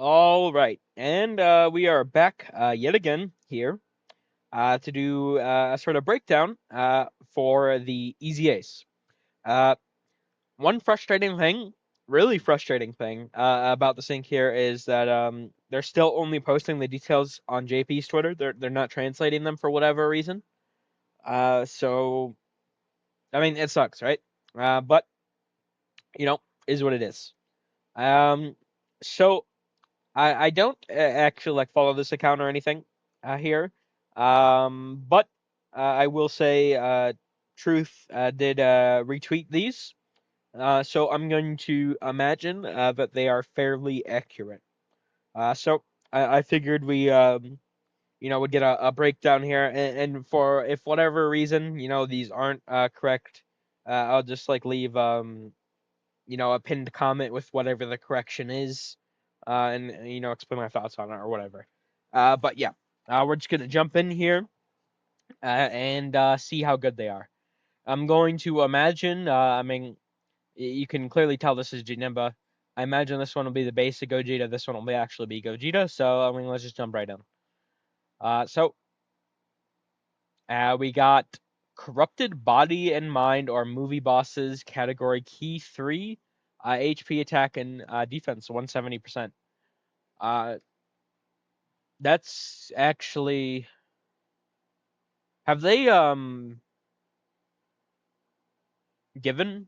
All right, and we are back yet again here to do a sort of breakdown for the EZAs. Uh, One frustrating thing, really frustrating thing about the sync here is that they're still only posting the details on JP's Twitter. They're not translating them for whatever reason. So I mean, it sucks, right? But you know, is what it is. Um, so I don't actually like follow this account or anything here, but I will say Truth did retweet these, so I'm going to imagine that they are fairly accurate. So I figured we would get a breakdown here, and for if whatever reason these aren't correct, I'll just like leave a pinned comment with whatever the correction is, and explain my thoughts on it or whatever. But yeah, we're just gonna jump in here and see how good they are. I'm going to imagine. I mean, you can clearly tell this is Janemba. I imagine this one will be the basic Gogeta. This one will actually be Gogeta. So I mean, let's just jump right in. So we got corrupted body and mind or movie bosses category key 3, HP attack and defense 170%. Uh, that's actually, have they given,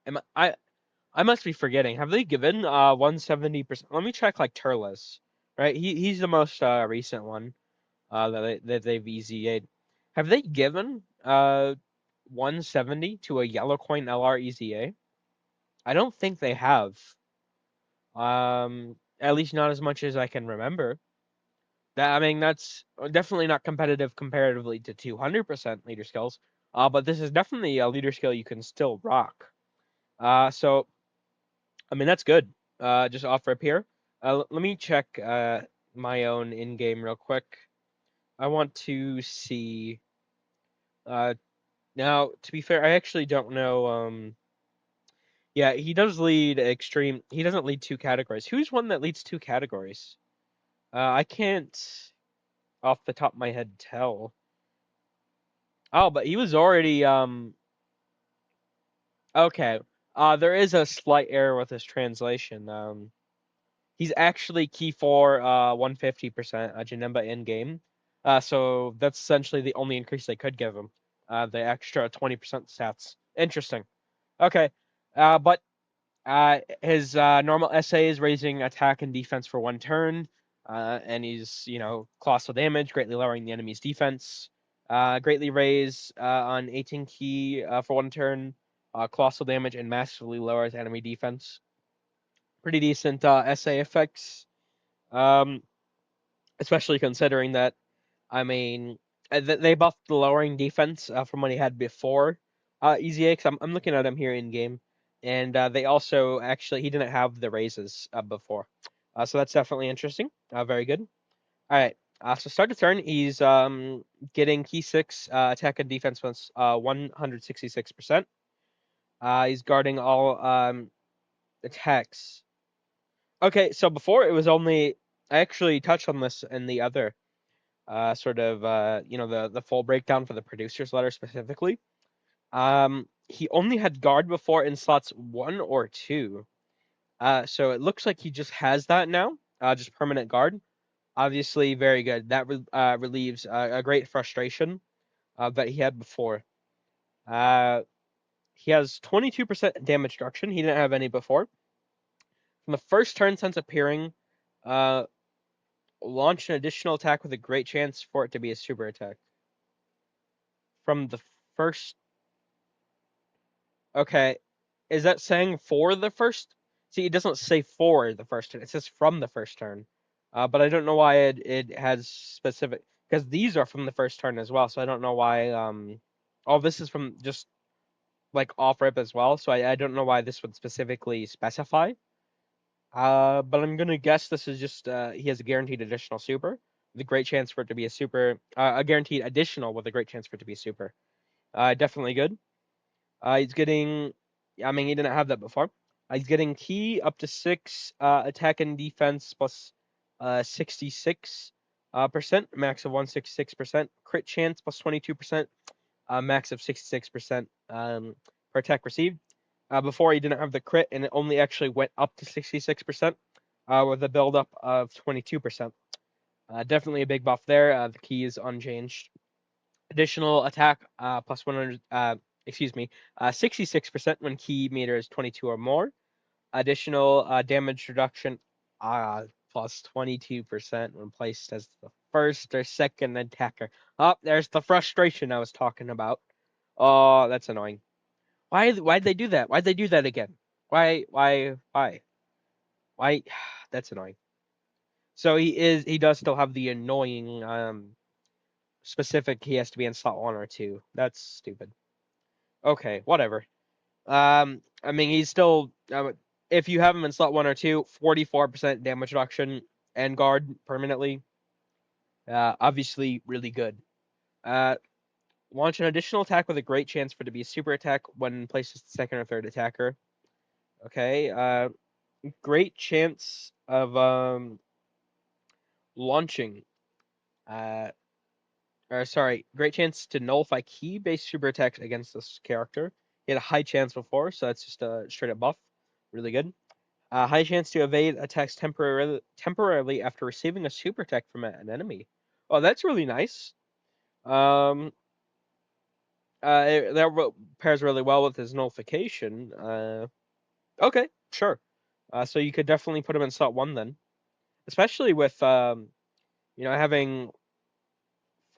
am I must be forgetting. Have they given 170%? Let me check like Turles. Right? He's the most recent one that they've EZA'd. Have they given 170 to a yellow coin LR EZA? I don't think they have. At least not as much as I can remember. I mean, that's definitely not competitive comparatively to 200% leader skills. But this is definitely a leader skill you can still rock. So I mean that's good. Just off rip here. Let me check my own in game real quick. I want to see. Uh, Now to be fair, I actually don't know. Yeah, he does lead extreme. He doesn't lead two categories. Who's one that leads two categories? I can't off the top of my head tell. Oh, but he was already okay. There is a slight error with his translation. He's actually key for 150% Janemba in game. So that's essentially the only increase they could give him. The extra 20% stats. Interesting. Okay. But his normal SA is raising attack and defense for one turn. And he's, colossal damage, greatly lowering the enemy's defense. Greatly raise on 18 key for one turn. Colossal damage and massively lowers enemy defense. Pretty decent SA effects. Um, Especially considering that, I mean, they buffed the lowering defense from what he had before EZA. Cause I'm looking at him here in game, and they also actually he didn't have the raises before, so that's definitely interesting. Very good. All right. So start to turn, he's getting key 6 attack and defense plus 166%. He's guarding all attacks. Okay, so before it was only I actually touched on this in the other sort of the full breakdown for the producer's letter specifically. He only had guard before in slots 1 or 2. So it looks like he just has that now. Just permanent guard. Obviously, very good. That relieves a great frustration that he had before. Uh, he has 22% damage destruction. He didn't have any before. From the first turn since appearing, uh, launch an additional attack with a great chance for it to be a super attack. From the first. Okay, is that saying for the first? See, it doesn't say for the first turn. It says from the first turn. But I don't know why it has specific because these are from the first turn as well. So I don't know why. All this is from just like off rip as well. So I don't know why this would specifically specify. But I'm gonna guess this is just he has a guaranteed additional super, with a great chance for it to be a super. A guaranteed additional with a great chance for it to be a super. Definitely good. He's getting. I mean, he didn't have that before. He's getting key up to 6, attack and defense plus 66 percent, max of 166%, crit chance plus 22%, max of 66% per attack received. Before he didn't have the crit, and it only actually went up to 66% with a build-up of 22%. Definitely a big buff there. The key is unchanged. Additional attack plus 100, 66% when key meter is 22 or more. Additional damage reduction plus 22% when placed as the first or second attacker. Oh, there's the frustration I was talking about. Oh, that's annoying. Why'd they do that? Why'd they do that again? Why? That's annoying. So he does still have the annoying specific he has to be in slot 1 or 2. That's stupid. Okay, whatever. I mean he's still if you have him in slot 1 or 2, 44% damage reduction and guard permanently. Obviously really good. Uh, Launch an additional attack with a great chance for it to be a super attack when placed as the second or third attacker. Okay. Great chance of launching. Uh, great chance to nullify key-based super attacks against this character. He had a high chance before, so that's just a straight up buff. Really good. High chance to evade attacks temporarily after receiving a super attack from an enemy. Oh, that's really nice. Um, that pairs really well with his nullification. Okay, sure. So you could definitely put him in slot 1 then, especially with having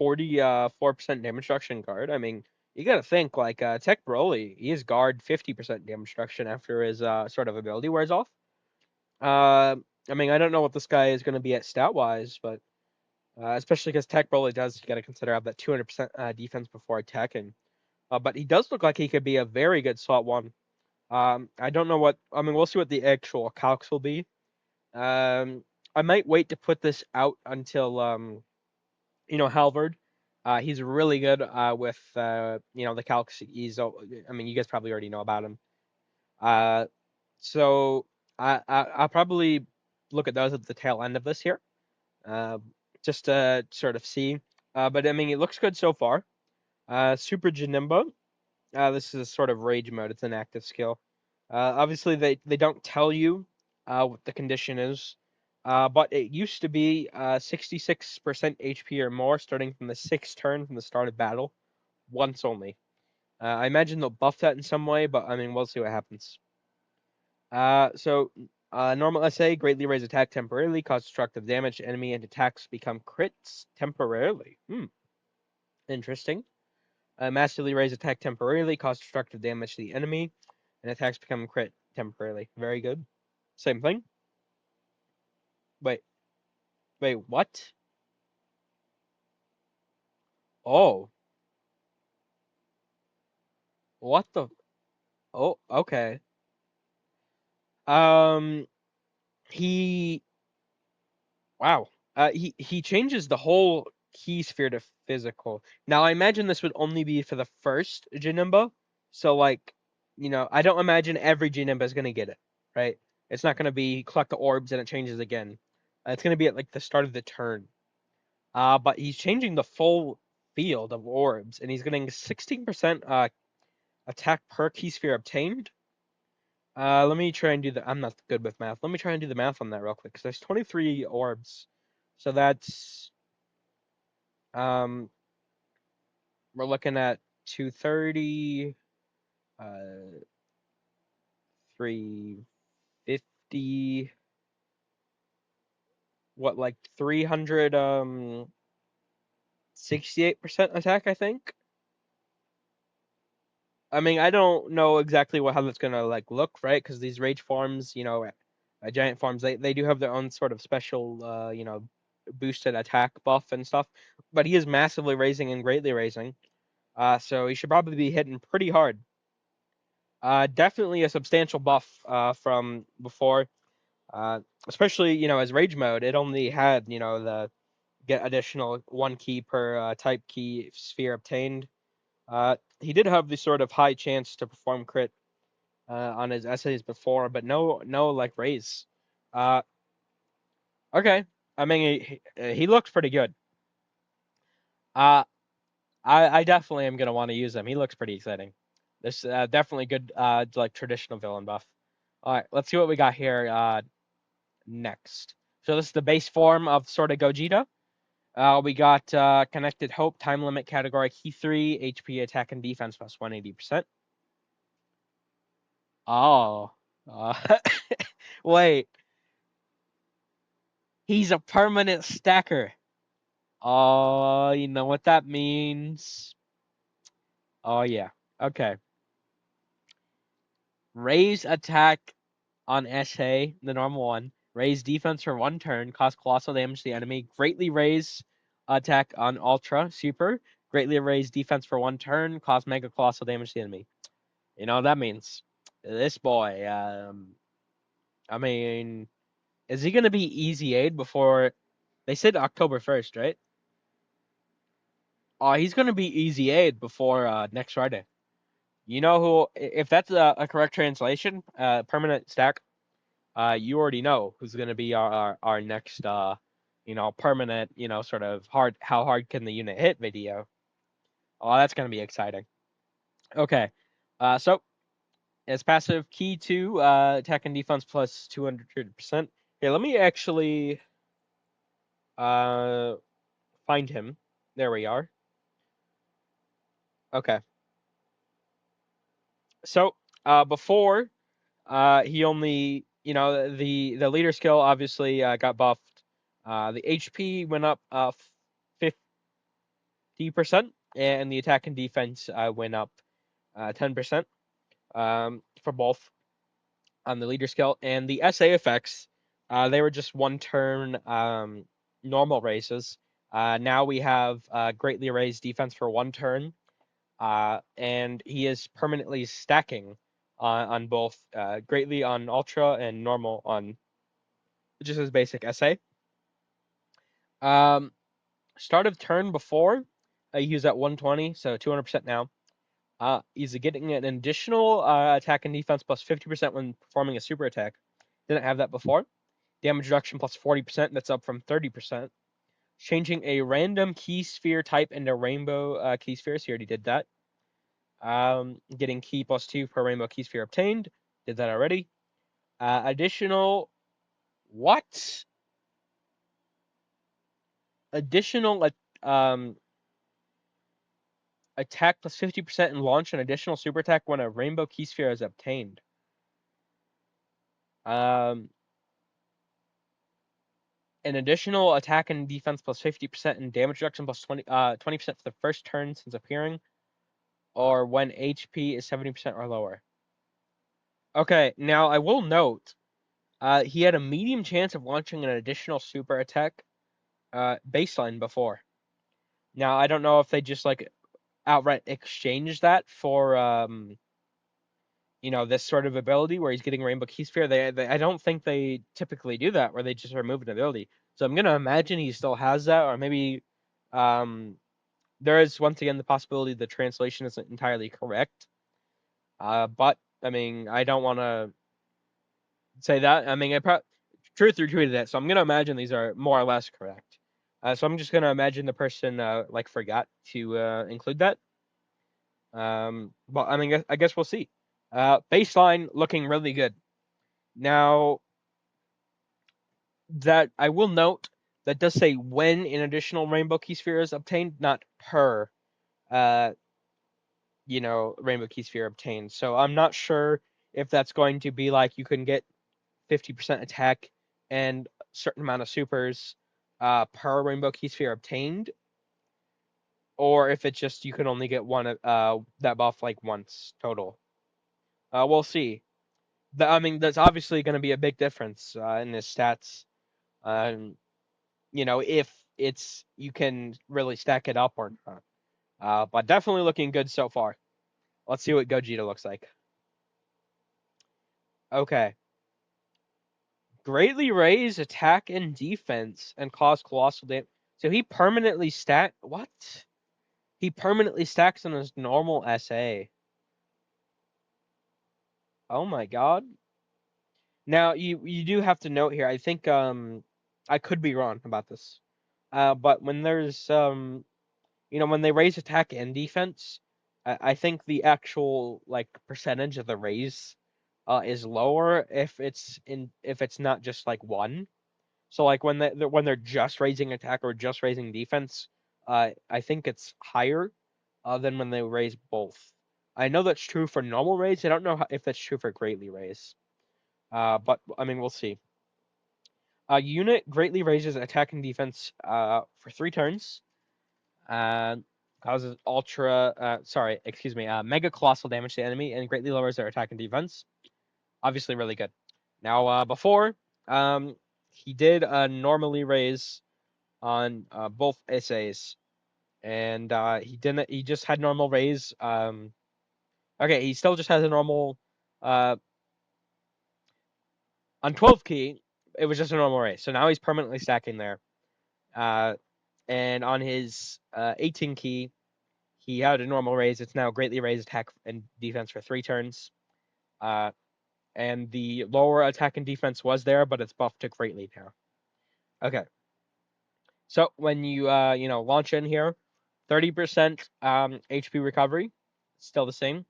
44% damage reduction guard. I mean, you gotta think like Tech Broly, he is guard 50% damage reduction after his sort of ability wears off. I mean, I don't know what this guy is gonna be at stat wise, but especially because Tech Broly does, you gotta consider have that 200% defense before attacking. But he does look like he could be a very good slot 1. I don't know what. I mean, we'll see what the actual calcs will be. I might wait to put this out until Halvard. He's really good with the calcs. I mean, you guys probably already know about him. Uh, so I'll probably look at those at the tail end of this here, uh, just to sort of see. But I mean, it looks good so far. Super Janemba. This is a sort of rage mode. It's an active skill. Obviously, they don't tell you what the condition is, but it used to be 66% HP or more starting from the 6th turn from the start of battle, once only. I imagine they'll buff that in some way, but I mean, we'll see what happens. Normal SA, greatly raise attack temporarily, cause destructive damage to enemy, and attacks become crits temporarily. Interesting. Massively raise attack temporarily, cause destructive damage to the enemy, and attacks become crit temporarily. Very good. Same thing. Wait, what? Oh, what the? Oh, okay. Um, he, wow. He changes the whole key sphere to physical. Now, I imagine this would only be for the first Janemba. So, like, I don't imagine every Janemba is gonna get it, right? It's not gonna be collect the orbs and it changes again. It's gonna be at like the start of the turn. But he's changing the full field of orbs, and he's getting 16% attack per key sphere obtained. Let me try and do the. I'm not good with math. Let me try and do the math on that real quick. Because there's 23 orbs, so that's um we're looking at 230, 350, what like 300 68% attack, I think. I mean, I don't know exactly how that's gonna like look, right? Because these rage farms, giant farms, they do have their own sort of special, boosted attack buff and stuff. But he is massively raising and greatly raising, so he should probably be hitting pretty hard. Definitely a substantial buff from before, especially as rage mode. It only had the get additional 1 key per type key sphere obtained. He did have the sort of high chance to perform crit on his essays before, but no like raise. Uh, okay. I mean, he looks pretty good. Uh, I definitely am gonna want to use him. He looks pretty exciting. This definitely good like traditional villain buff. All right, let's see what we got here next. So this is the base form of sort of Gogeta. We got connected hope, time limit category, key 3, HP, attack, and defense plus 180%. Oh. Uh, wait. He's a permanent stacker. Oh, you know what that means? Oh, yeah. Okay. Raise attack on SA, the normal one. Raise defense for 1 turn, cause colossal damage to the enemy. Greatly raise attack on Ultra, Super. Greatly raise defense for 1 turn, cause mega colossal damage to the enemy. You know what that means? This boy, I mean, is he gonna be easy aid before? They said October 1st, right? Oh, he's gonna be easy aid before next Friday. You know who? If that's a correct translation, permanent stack. You already know who's gonna be our next permanent sort of hard. How hard can the unit hit video? Oh, that's gonna be exciting. Okay, so as passive key 2, attack and defense plus 200%. Here, let me actually uh find him. There we are. Okay. So, before he only, the leader skill obviously got buffed. The HP went up 50%, and the attack and defense went up 10% for both on the leader skill. And the SA effects, they were just 1 turn normal raises. Now we have greatly raised defense for 1 turn, and he is permanently stacking on both greatly on ultra and normal on just his basic SA. Um, Start of turn before he was at 120, so 200% now. He's getting an additional attack and defense plus 50% when performing a super attack. Didn't have that before. Damage reduction plus 40%. That's up from 30%. Changing a random key sphere type into rainbow key spheres. He already did that. Getting key plus 2 per rainbow key sphere obtained. Did that already. Additional. What? Additional attack plus 50% and launch an additional super attack when a rainbow key sphere is obtained. An additional attack and defense plus 50% and damage reduction plus 20% for the first turn since appearing, or when HP is 70% or lower. Okay, now I will note, he had a medium chance of launching an additional super attack baseline before. Now I don't know if they just like outright exchanged that for this sort of ability where he's getting Rainbow Key Sphere. I don't think they typically do that where they just remove an ability. So I'm gonna imagine he still has that, or maybe there is once again the possibility the translation isn't entirely correct. But I mean, I don't want to say that. I mean, Truth retweeted it, so I'm gonna imagine these are more or less correct. So I'm just gonna imagine the person like forgot to include that. But I mean, I guess we'll see. Baseline looking really good. Now that I will note that does say when an additional rainbow key sphere is obtained, not per uh rainbow key sphere obtained. So I'm not sure if that's going to be like you can get 50% attack and a certain amount of supers per rainbow key sphere obtained, or if it's just you can only get one that buff like once total. We'll see. I mean, that's obviously going to be a big difference in his stats. Um, if it's you can really stack it up or not. But definitely looking good so far. Let's see what Gogeta looks like. Okay. Greatly raise attack and defense and cause colossal damage. So he permanently what? He permanently stacks on his normal SA. Oh my god. Now you do have to note here. I think I could be wrong about this. But when there's when they raise attack and defense, I think the actual like percentage of the raise is lower if it's not just like one. So like when they're just raising attack or just raising defense, I think it's higher than when they raise both. I know that's true for normal raise. I don't know if that's true for greatly raise. But I mean we'll see. A unit greatly raises attack and defense for 3 turns. Uh, Causes mega colossal damage to the enemy and greatly lowers their attack and defense. Obviously, really good. Now, before, um, he did normally raise on both essays, and he didn't. He just had normal raise. Okay, he still just has a normal. Uh, on 12 key, it was just a normal raise. So now he's permanently stacking there. Uh, and on his 18 key, he had a normal raise. It's now greatly raised attack and defense for 3 turns. Uh, and the lower attack and defense was there, but it's buffed to greatly now. Okay. So when you launch in here, 30% HP recovery, still the same.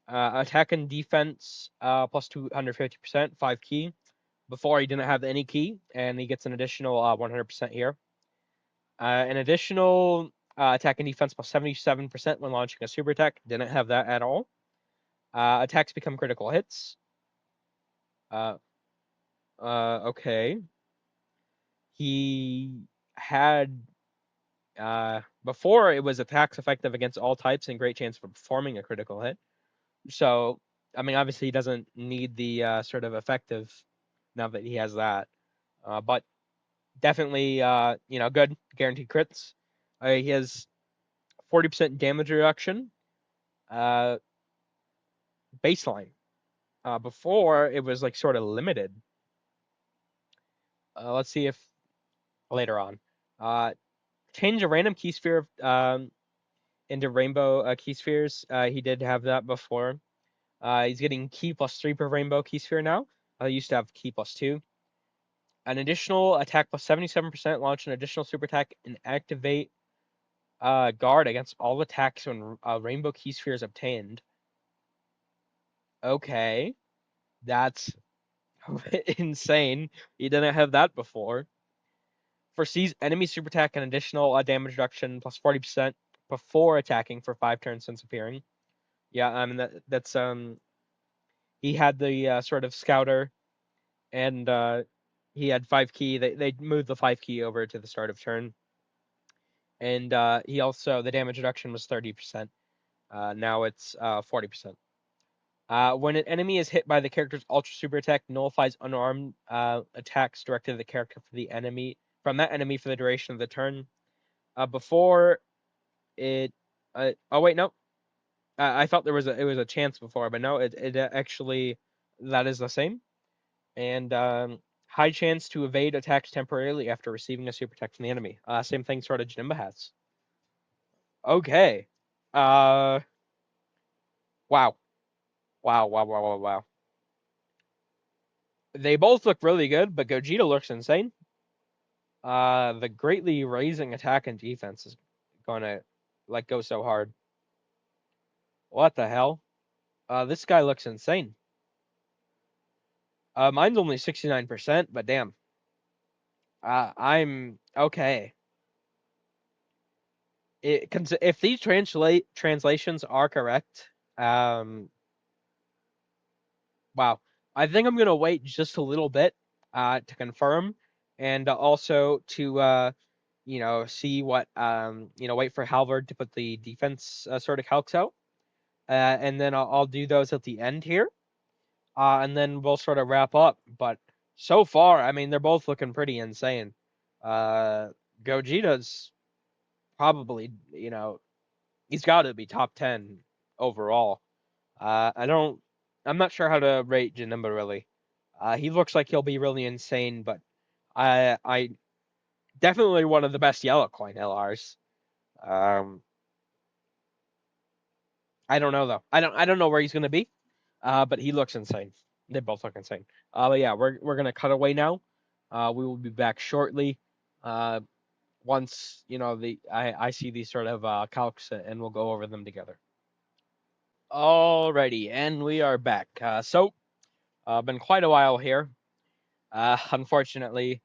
Attack and defense plus 250%, 5 key. Before he didn't have any key, and he gets an additional 100% here. An additional attack and defense plus 77% when launching a super attack. Didn't have that at all. Attacks become critical hits. Uh, okay. He had before it was attacks effective against all types and great chance for performing a critical hit. So, I mean, obviously he doesn't need the sort of effective now that he has that. But definitely, good guaranteed crits. He has 40% damage reduction. Uh, Baseline. Before it was like sort of limited. Let's see if later on. Uh, Change a random key sphere into rainbow key spheres. He did have that before. He's getting key plus 3 per rainbow key sphere now. I used to have key plus 2. An additional attack plus 77%. Launch an additional super attack and activate guard against all attacks when rainbow key sphere is obtained. Okay, that's insane. He didn't have that before. Foresees enemy super attack and additional damage reduction plus 40% before attacking for 5 turns since appearing. Yeah, I mean that's he had the sort of scouter and he had 5 key. They moved the 5 key over to the start of turn. And he also the damage reduction was 30%. Now it's 40%. When an enemy is hit by the character's ultra super attack, nullifies unarmed attacks directed at the character from that enemy for the duration of the turn. Before it, oh wait, no, I thought it was a chance before, but no, it actually that is the same. And high chance to evade attacks temporarily after receiving a super attack from the enemy. Same thing sort of Janemba has. Okay. Uh, wow. Wow, wow, wow, wow, wow. They both look really good, but Gogeta looks insane. The greatly raising attack and defense is gonna like go so hard. What the hell? This guy looks insane. Mine's only 69%, but damn. I'm okay. If these translations are correct, wow. I think I'm gonna wait just a little bit to confirm, and also to see what wait for Halvard to put the defense sort of calcs out, and then I'll do those at the end here, and then we'll sort of wrap up. But so far, I mean, they're both looking pretty insane. Uh, Gogeta's probably he's got to be top 10 overall. I don't. I'm not sure how to rate Janemba really. He looks like he'll be really insane, but I definitely one of the best yellow coin LRs. Um, I don't know though. I don't know where he's gonna be. But he looks insane. They both look insane. But yeah, we're gonna cut away now. We will be back shortly. Uh, once the I see these sort of calcs and we'll go over them together. Alrighty, and we are back. Been quite a while here. Unfortunately,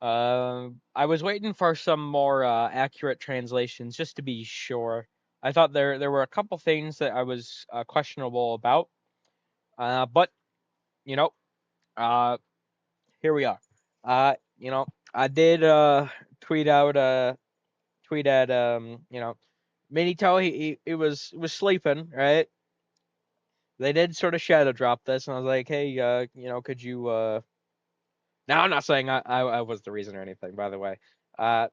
I was waiting for some more accurate translations just to be sure. I thought there were a couple things that I was questionable about, but you know, uh, here we are. Uh, you know, I did tweet out tweet at Minito. He was sleeping, right? They did sort of shadow drop this, and I was like, hey, could you Now I'm not saying I was the reason or anything, by the way. Uh,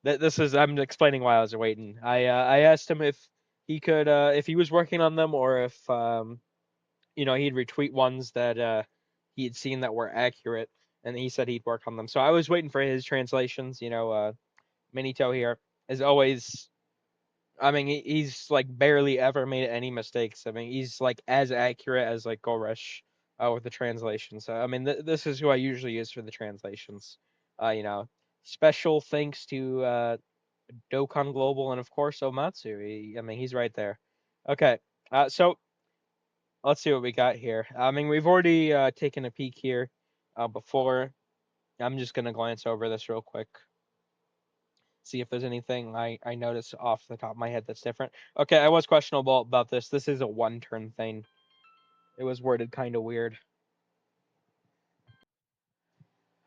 this is I'm explaining why I was waiting. I asked him if he was working on them or if he'd retweet ones that he had seen that were accurate, and he said he'd work on them. So I was waiting for his translations. Minito here is always. I mean, he's like barely ever made any mistakes. I mean, he's like as accurate as like Goresh with the translations. So I mean, this is who I usually use for the translations. Uh, you know, Special thanks to Dokkan Global and of course Omatsu. I mean, he's right there. Okay, so let's see what we got here. I mean, we've already taken a peek here before. I'm just gonna glance over this real quick, see if there's anything I notice off the top of my head that's different. Okay, I was questionable about this. This is a one turn thing. It was worded kind of weird.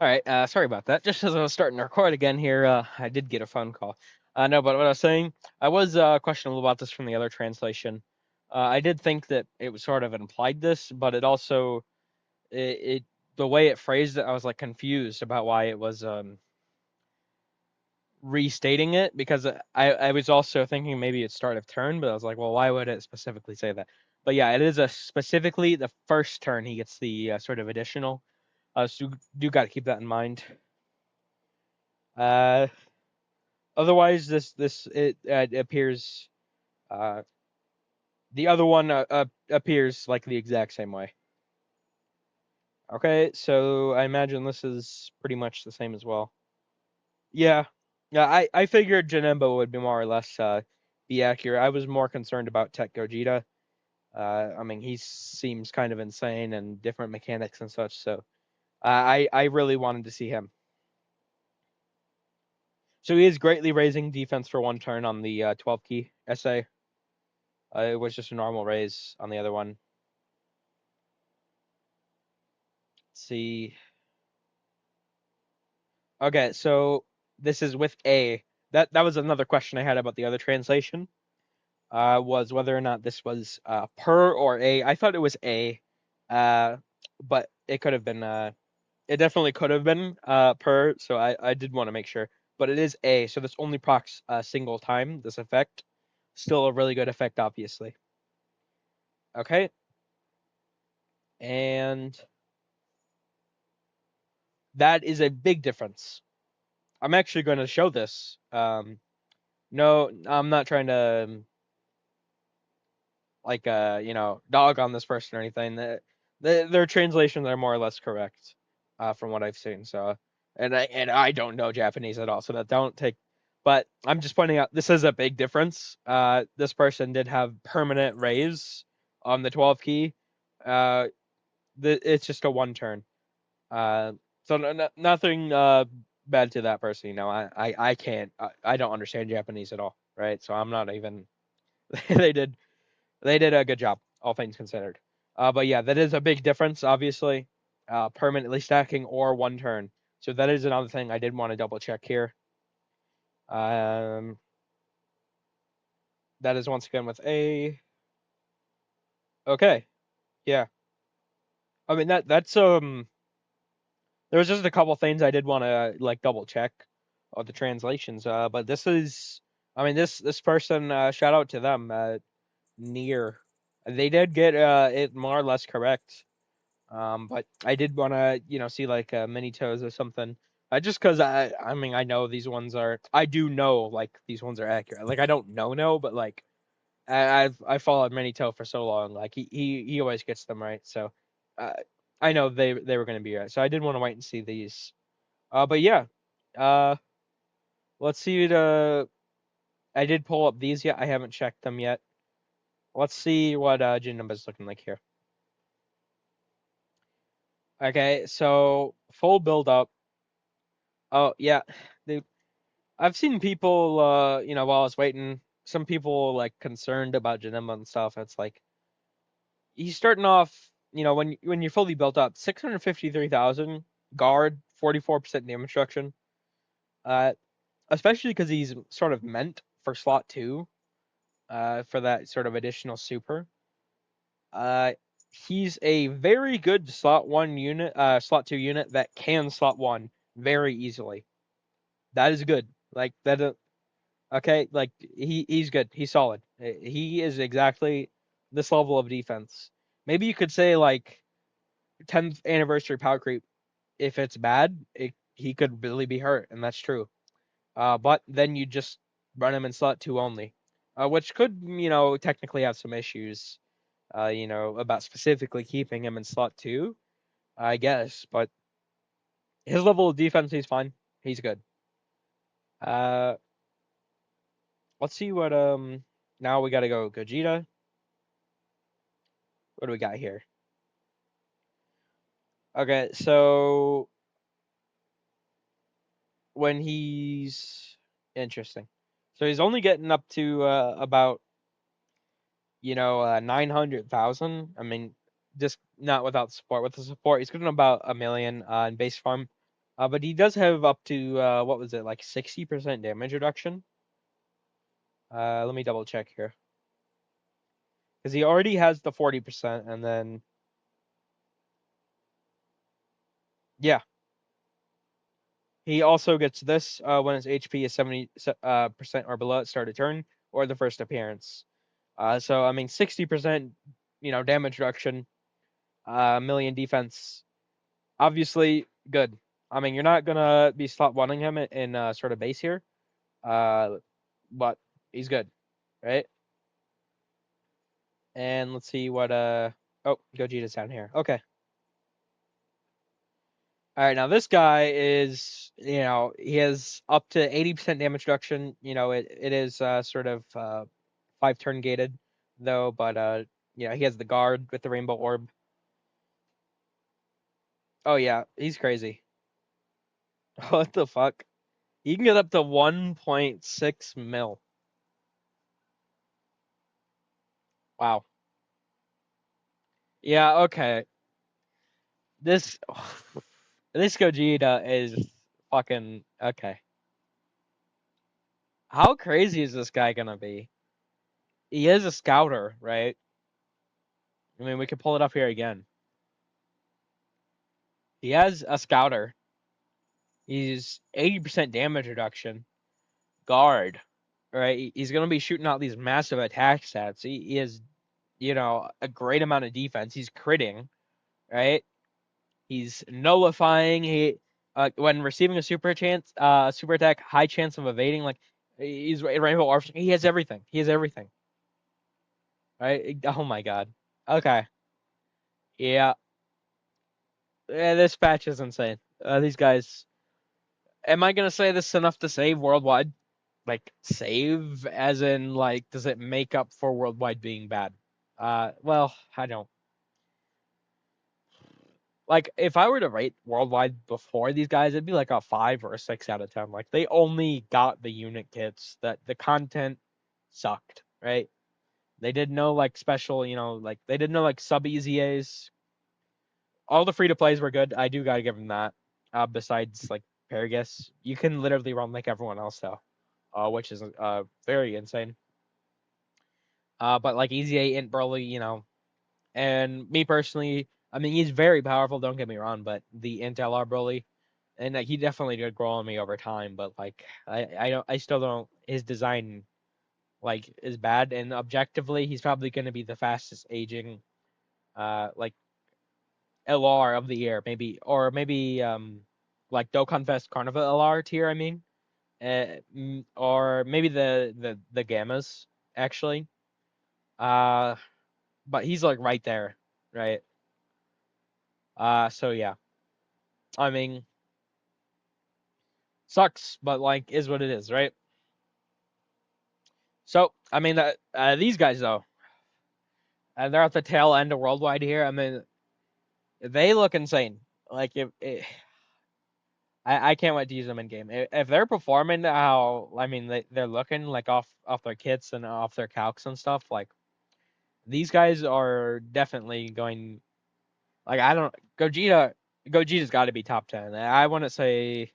All right, sorry about that. Just as I was starting to record again here, I did get a phone call. No, but what I was saying, I was questionable about this from the other translation. I did think that it was sort of implied this, but it also it the way it phrased it, I was like confused about why it was restating it because I was also thinking maybe it's start of turn, but I was like, well, why would it specifically say that? But yeah, it is a specifically the first turn he gets the sort of additional. So you do got to keep that in mind. Uh, Otherwise, this it appears uh the other one appears like the exact same way. Okay, so I imagine this is pretty much the same as well. Yeah, yeah. I figured Janemba would be more or less be accurate. I was more concerned about Tech Gogeta. I mean, he seems kind of insane and different mechanics and such. So I really wanted to see him. So he is greatly raising defense for one turn on the 12 key essay. It was just a normal raise on the other one. Let's see. Okay, so this is with A. That was another question I had about the other translation. Was whether or not this was per or A. I thought it was A, uh, but it could have been. It definitely could have been per. So I did want to make sure, but it is A. So this only procs a single time. This effect, still a really good effect, obviously. Okay, and that is a big difference. I'm actually going to show this. No, I'm not trying to like dog on this person or anything. Their translations are more or less correct from what I've seen. So and I don't know Japanese at all, so that don't take. But I'm just pointing out this is a big difference. This person did have permanent raise on the 12 key. Uh, it's just a one turn. Uh, so nothing bad to that person. I can't. I don't understand Japanese at all, right? So I'm not even. they did they did a good job, all things considered. But yeah, that is a big difference, obviously. Permanently stacking or one turn. So that is another thing I did want to double check here. Um, that is once again with A. Okay, yeah. I mean that's. There was just a couple things I did want to like double check of the translations. But this is. I mean this person. Shout out to them. Near. They did get it more or less correct. But I did want to, see like mini toes or something. Just because I mean, I know these ones are, I do know like these ones are accurate. Like I don't know, but like I followed Manito for so long. Like he always gets them right. So uh, I know they were gonna be right. So I did want to wait and see these. But yeah. Uh, let's see the. I did pull up these yet. I haven't checked them yet. Let's see what Janemba's looking like here. Okay, so full build up. Oh yeah, they, I've seen people. While I was waiting, some people like concerned about Janemba and stuff. It's like he's starting off, when you're fully built up, 653,000 guard, 44% damage reduction. Uh, Especially because he's sort of meant for slot two, for that sort of additional super. Uh, he's a very good slot one unit, slot two unit that can slot one very easily. That is good. Like that. Okay, like he's good. He's solid. He is exactly this level of defense. Maybe you could say like 10th anniversary power creep. If it's bad, he could really be hurt, and that's true. But then you just run him in slot two only, which could, technically have some issues, about specifically keeping him in slot two, I guess. But his level of defense, he's fine. He's good. Uh, let's see what now we gotta go Gogeta. What do we got here? Okay, so when he's interesting, so he's only getting up to about 900,000. I mean, just not without support. With the support, he's getting about a million in base farm. But he does have up to what was it, like 60% damage reduction? Let me double check here because he already has the 40%, and then yeah, he also gets this when his HP is 70 percent or below at start of turn or the first appearance. So I mean, 60%, damage reduction, million defense. Obviously good. I mean, you're not gonna be slot wanting him in sort of base here, uh, but he's good, right? And let's see what oh, Gogeta's down here. Okay. All right, now this guy is, he has up to 80% damage reduction. It is sort of 5 turn gated though, but he has the guard with the rainbow orb. Oh yeah, he's crazy. What the fuck? You can get up to 1.6 mil. Wow. Yeah, okay. This this Gogeta is fucking okay. How crazy is this guy gonna be? He is a scouter, right? I mean, we could pull it up here again. He has a scouter. He's 80% damage reduction. Guard, right? He's gonna be shooting out these massive attack stats. He is, a great amount of defense. He's critting, right? He's nullifying. When receiving a super attack, high chance of evading. Like he's rainbow orb. He has everything. He has everything. Right? Oh my god. Okay. Yeah. Yeah, this patch is insane. These guys. Am I gonna say this is enough to save worldwide? Like save, as in like, does it make up for worldwide being bad? Well, I don't. Like if I were to rate worldwide before these guys, it'd be like a 5 or a 6 out of 10. Like they only got the unit kits. That the content sucked, right? They did no like special, like they did no like sub EZAs. All the free to plays were good. I do gotta give them that. Besides like Paragus, you can literally run like everyone else though, which is very insane. But like EZA Int Broly, and me personally, I mean he's very powerful. Don't get me wrong, but the Int LR Broly, and he definitely did grow on me over time. But like I still don't. His design like is bad, and objectively, he's probably going to be the fastest aging, like LR of the year, maybe, or maybe like Dokkan Fest Carnival LR tier. I mean, or maybe the gammas actually. Uh, but he's like right there, right? So yeah, I mean, sucks, but like is what it is, right? So I mean, these guys though, they're at the tail end of worldwide here. I mean, they look insane. Like I can't wait to use them in game. If they're performing how I mean they're looking like off their kits and off their calcs and stuff, like these guys are definitely going. Like I don't Gogeta's got to be top 10. I want to say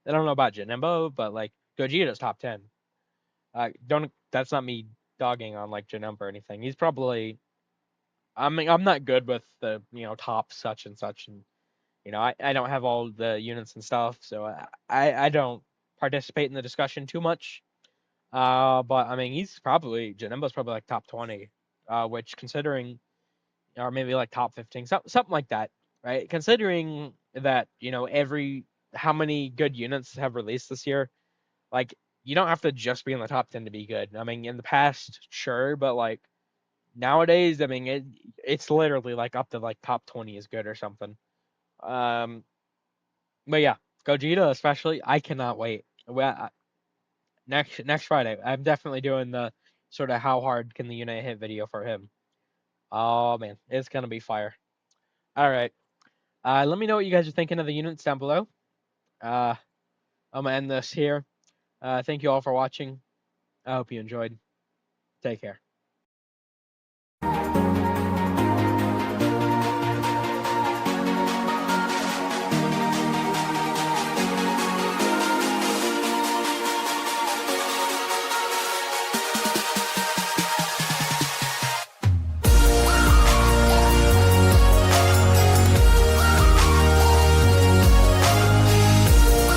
I don't know about Janemba, but like Gogeta's top 10. Don't That's not me dogging on like Janemba or anything. He's probably I mean I'm not good with the top such and such, and I don't have all the units and stuff, so I don't participate in the discussion too much. But I mean Janemba's probably like top 20, which considering or maybe like top 15, something like that, right? Considering that every how many good units have released this year, like you don't have to just be in the top 10 to be good. I mean, in the past, sure, but like nowadays, I mean, it's literally like up to like top 20 is good or something. Um, but yeah, Gogeta especially, I cannot wait. Well, next Friday, I'm definitely doing the sort of how hard can the unit hit video for him. Oh man, it's gonna be fire. All right. Let me know what you guys are thinking of the units down below. Uh, I'm gonna end this here. Thank you all for watching. I hope you enjoyed. Take care.